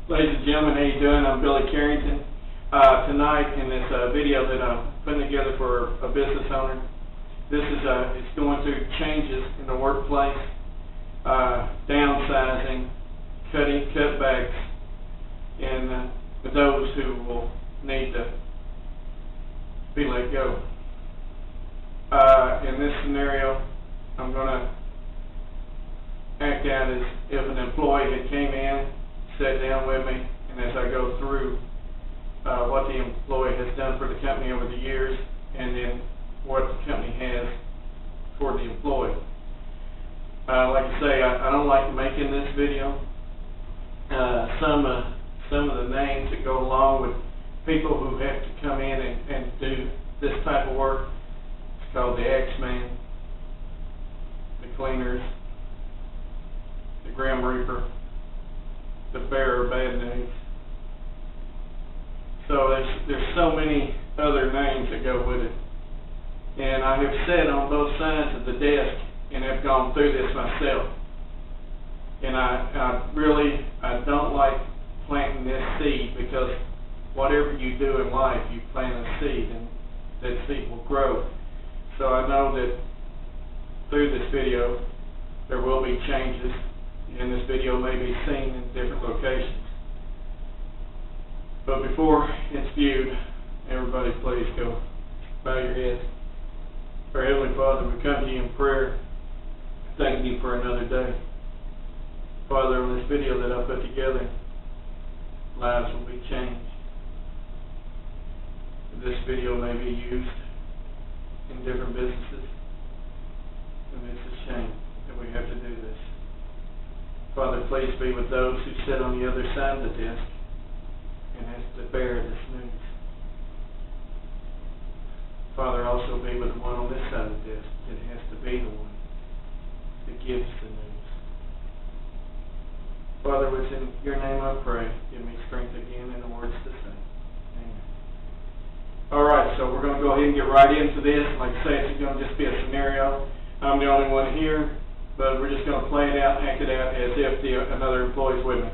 Ladies and gentlemen, how you doing? I'm Billy Carrington. Tonight in this video that I'm putting together for a business owner, this is it's going through changes in the workplace, downsizing, cutbacks, and those who will need to be let go. In this scenario, I'm going to act out as if an employee had came in, sat down with me, and as I go through what the employee has done for the company over the years, and then what the company has for the employee. Like I say, I don't like making this video. Some of the names that go along with people who have to come in and do this type of work, it's called the X-Man, the cleaners, the Grim Reaper, the bearer of bad news. So there's so many other names that go with it. And I have sat on both sides of the desk and have gone through this myself. And I don't like planting this seed, because whatever you do in life, you plant a seed and that seed will grow. So I know that through this video there will be changes, and this video may be seen in different locations. But before it's viewed, everybody please go bow your heads. Our Heavenly Father, we come to you in prayer, thanking you for another day. Father, on this video that I put together, lives will be changed. This video may be used in different businesses, and it's a shame that we have to do this. Father, please be with those who sit on the other side of the desk and has to bear this news. Father, also be with the one on this side of the desk that has to be the one that gives the news. Father, it's in your name I pray. Give me strength again and the words to say. Amen. All right, so we're going to go ahead and get right into this. Like I say, it's going to just be a scenario. I'm the only one here, but we're just going to play it out, act it out as if another employee's with me.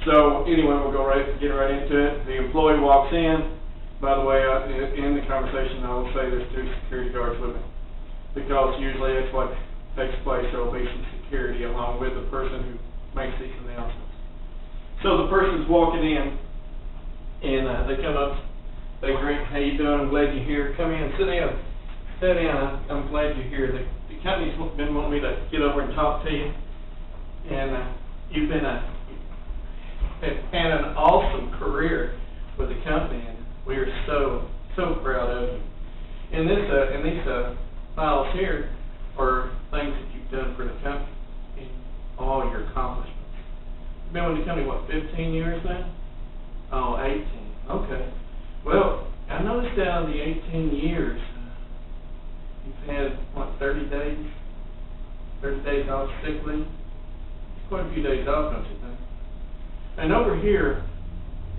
So anyway, we'll get right into it. The employee walks in. By the way, in the conversation, I will say there's 2 security guards with me, because usually that's what takes place. There will be some security along with the person who makes these announcements. So the person's walking in, and they come up, they greet, how you doing? I'm glad you're here. Come in, sit down. Sit down. I'm glad you're here. The company's been wanting me to get over and talk to you, and you've been had an awesome career with the company, and we are so proud of you. And these files here are things that you've done for the company and all your accomplishments. You've been with the company, what, 15 years now? Oh, 18. Okay. Well, I noticed down the 18 years, you've had, what, 30 days off sick leave? It's quite a few days off, don't you think? And over here,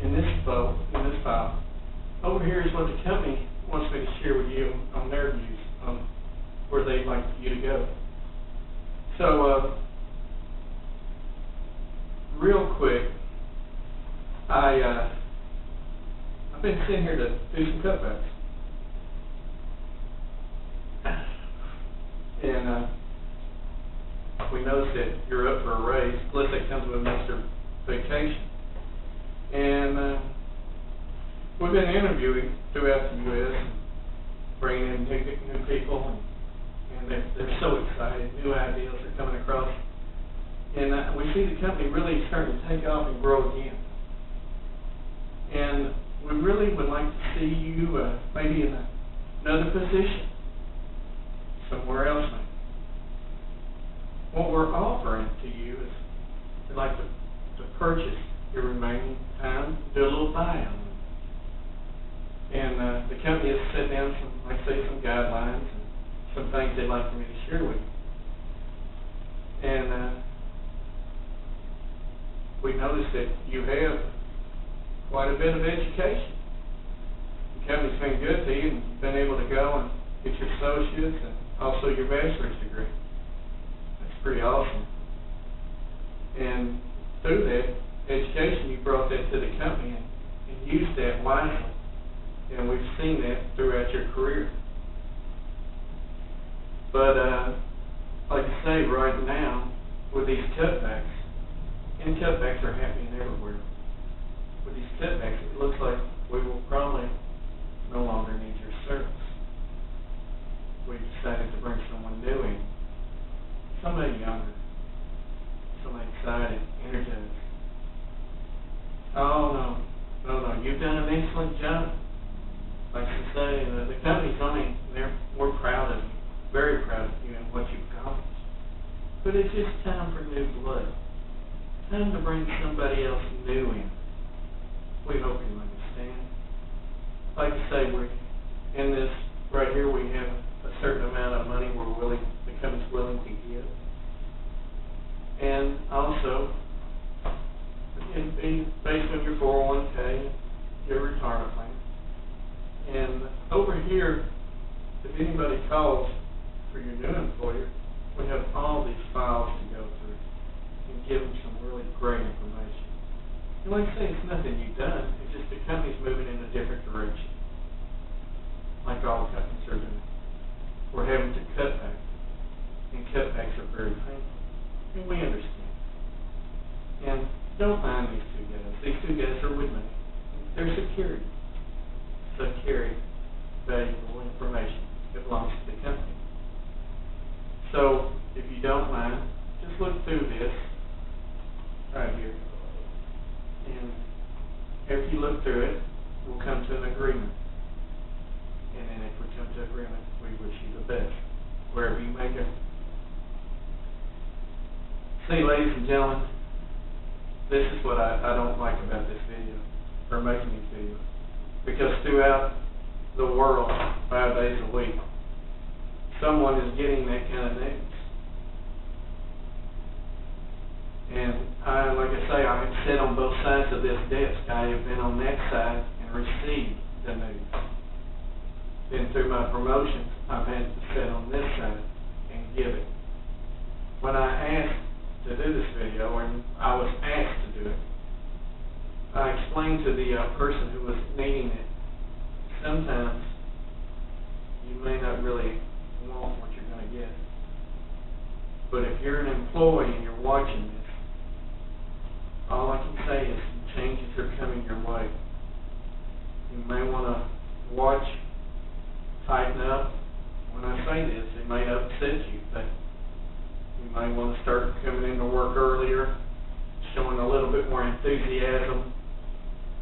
in this file, over here is what the company wants me to share with you on their views on where they'd like you to go. So, real quick, I've been sitting here to do some cutbacks. And we noticed that you're up for a raise, plus that comes with an extra vacation. And we've been interviewing throughout the U.S., bringing in new people, and they're so excited. New ideas are coming across. And we see the company really starting to take off and grow again. And we really would like to see you maybe in another position, somewhere else maybe. What we're offering to you is we'd like to purchase your remaining time, do a little buy-in. And the company has set down some guidelines and some things they'd like for me to share with you. And we noticed that you have quite a bit of education. The company's been good to you, and you've been able to go and get your associates and also your bachelor's degree. That's pretty awesome. And through that, education, you brought that to the company and used that wisely. And we've seen that throughout your career. But, like I say, right now, with these cutbacks, and cutbacks are happening everywhere, with these cutbacks, it looks like we will probably no longer need your service. We decided to bring someone new in, somebody younger, somebody excited, energized. Oh, no, you've done an excellent job. Like I say, the company's we're proud of you, very proud of you and what you've accomplished. But it's just time for new blood. Time to bring somebody else new in. We hope you understand. Like I say, we're in this right here. We have a certain amount of money the company's willing to give, and also based on your 401k, your retirement plan. And over here, if anybody calls for your new employer, we have all these files to go through and give them some really great information. And like I say, it's nothing you've done. It's just the company's moving in a different direction, like all companies are doing. We're having to cut back, and cutbacks are very painful, and we understand. And don't mind these two guys. These two guys are with me. They're security. Carry valuable information that belongs to the company. So, if you don't mind, just look through this right here. And if you look through it, we'll come to an agreement. And then if we come to agreement, we wish you the best, wherever you may go. See, ladies and gentlemen, this is what I don't like about this video, or making these videos. Because throughout the world, 5 days a week, someone is getting that kind of news. And like I say, I have sat on both sides of this desk. I have been on that side and received the news. Then through my promotions, I've had to sit on this side and give it. When I asked to do this video, and I was asked to do it, I explained to the person who was needing it, sometimes you may not really want what you're going to get. But if you're an employee and you're watching this, all I can say is some changes are coming your way. You may want to watch, tighten up. When I say this, it may upset you, but you may want to start coming into work earlier, showing a little bit more enthusiasm,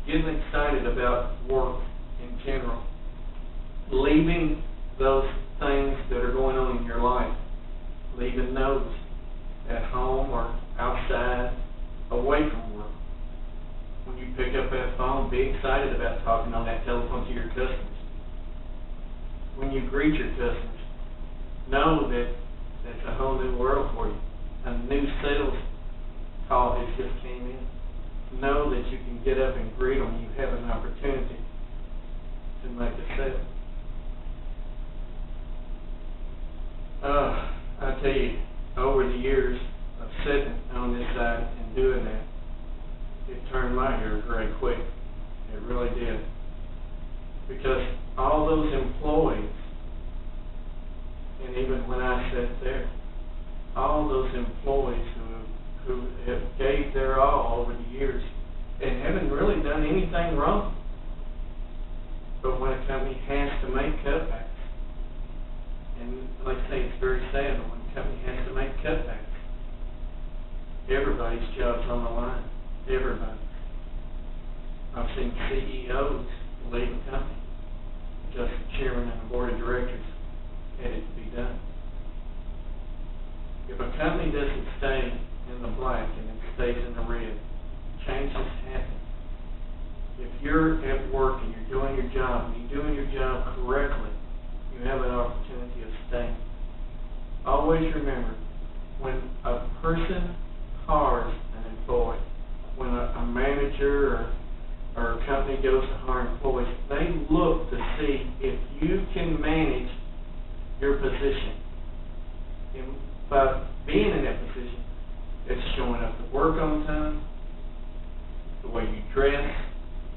getting excited about work in general, leaving those things that are going on in your life, leaving those at home or outside, away from work. When you pick up that phone, be excited about talking on that telephone to your customers. When you greet your customers, know that that's a whole new world for you. A new sales call has just came in. Know that you can get up and greet them. You have an opportunity to make a sale. I tell you, over the years of sitting on this side and doing that, it turned my hair gray quick. It really did. Because all those employees, and even when I sat there, all those employees who have gave their all over the years and haven't really done anything wrong. But when a company has to make cutbacks, and like I say, it's very sad when a company has to make cutbacks, everybody's job's on the line. Everybody. I've seen CEOs leave a company, just the chairman and the board of directors had it to be done. If a company doesn't stay in the black and it stays in the red, changes happen. If you're at work and you're doing your job, and you're doing your job correctly, you have an opportunity of staying. Always remember, when a person hires an employee, when a manager or a company goes to hire employees, they look to see if you can manage your position. And by being in that position, it's showing up to work on time, the way you dress,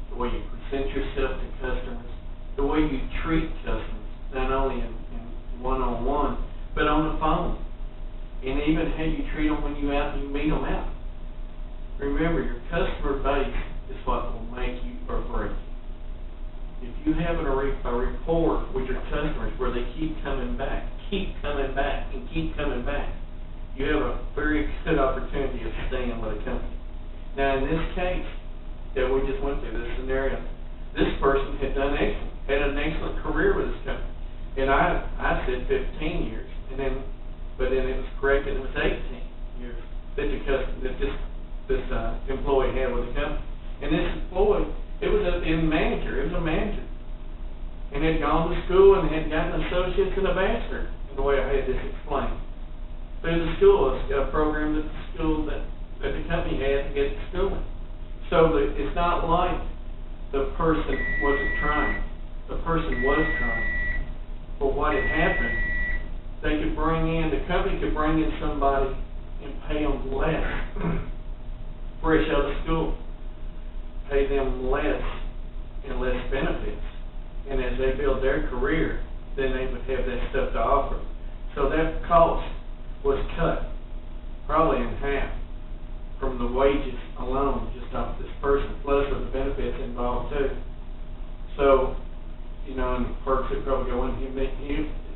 the way you present yourself to customers, the way you treat customers, not only in one-on-one, but on the phone, and even how you treat them when you meet them out. Remember, your customer base is what will make you or break you. If you have a rapport with your customers where they keep coming back, and keep coming back, you have a very good opportunity of staying with a company. Now, in this case that we just went through, this scenario, this person had an excellent career with this company. And I said 15 years, but then it was corrected, it was 18 years that this employee had with the company. And this employee, it was a manager, and had gone to school and had gotten associates and a bachelor, in the way I had this explained. Through the school, a program that the company had to get schooling. So it's not like the person wasn't trying. The person was trying. But what had happened, the company could bring in somebody and pay them less, fresh out of school, pay them less and less benefits. And as they build their career, then they would have that stuff to offer. So that cost was cut probably in half from the wages alone, just off this person, plus with the benefits involved too. So, and the perks that probably go in,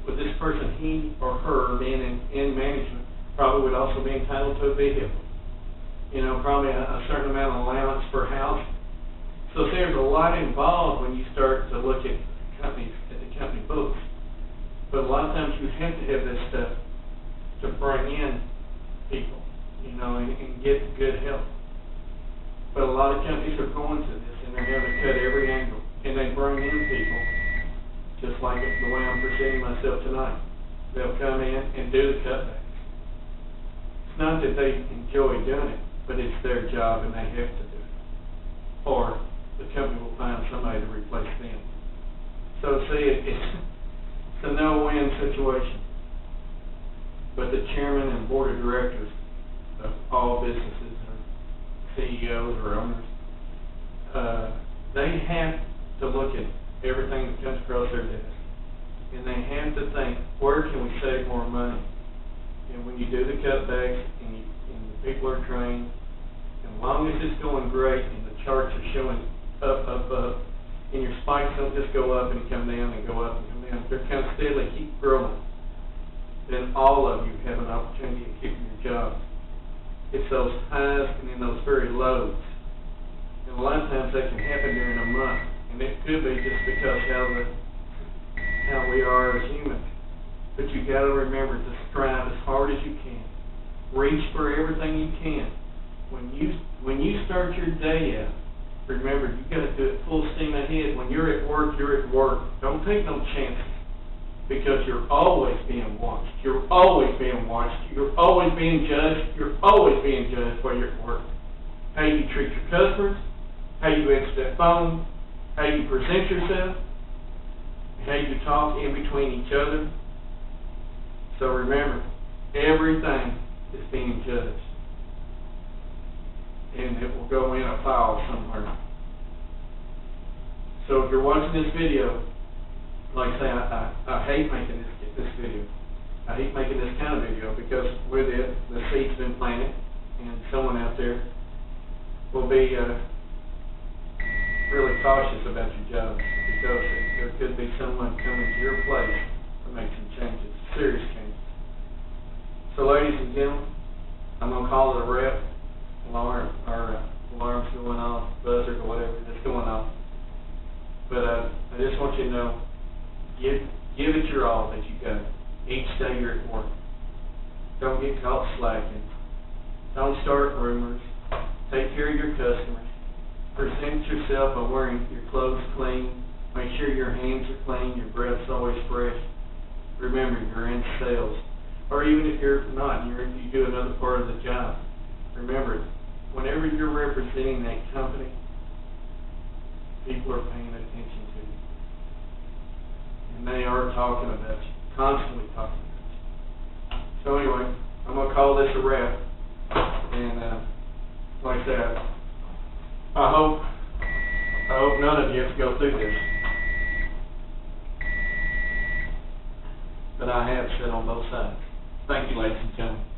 with this person, he or her being in management, probably would also be entitled to a vehicle. Probably a certain amount of allowance for housing. So there's a lot involved when you start to look at the company books. But a lot of times you have to have this stuff to bring in people, and get good help. But a lot of companies are going to this, and they're having to cut every angle, and they bring in people, just like the way I'm presenting myself tonight. They'll come in and do the cutbacks. It's not that they enjoy doing it, but it's their job, and they have to do it. Or the company will find somebody to replace them. So see, it's a no-win situation. But the chairman and board of directors of all businesses, or CEOs or owners, they have to look at everything that comes across their desk. And they have to think, where can we save more money? And when you do the cutbacks and the people are trained, as long as it's going great and the charts are showing up, and your spikes don't just go up and come down and go up and come down, they're kind of steadily keep growing, then all of you have an opportunity to keep your job. It's those highs and then those very lows. And a lot of times they can happen during a month, and it could be just because how we are as humans. But you got to remember to strive as hard as you can. Reach for everything you can. When you start your day out, remember, you got to do it full steam ahead. When you're at work, you're at work. Don't take no chances, because you're always being watched. You're always being watched. You're always being judged. You're always being judged while you're at work. How you treat your customers, how you answer that phone, how you present yourself, how you talk in between each other. So remember, everything is being judged. And it will go in a file somewhere. So if you're watching this video, like I say, I hate making this video. I hate making this kind of video, because with it, the seed's been planted, and someone out there will be really cautious about your job, because there could be someone coming to your place to make some changes, serious changes. So ladies and gentlemen, I'm going to call it a wrap. Alarm's going off, buzzer or whatever that's going off. But I just want you to know, give it your all that you got each day you're at work. Don't get caught slacking. Don't start rumors. Take care of your customers. Present yourself by wearing your clothes clean. Make sure your hands are clean, your breath's always fresh. Remember, you're in sales. Or even if you're not, you do another part of the job. Remember, whenever you're representing that company, people are paying attention to you. And they are talking about you, constantly talking about you. So anyway, I'm going to call this a wrap. And like I said, I hope none of you have to go through this. But I have said on both sides. Thank you, ladies and gentlemen.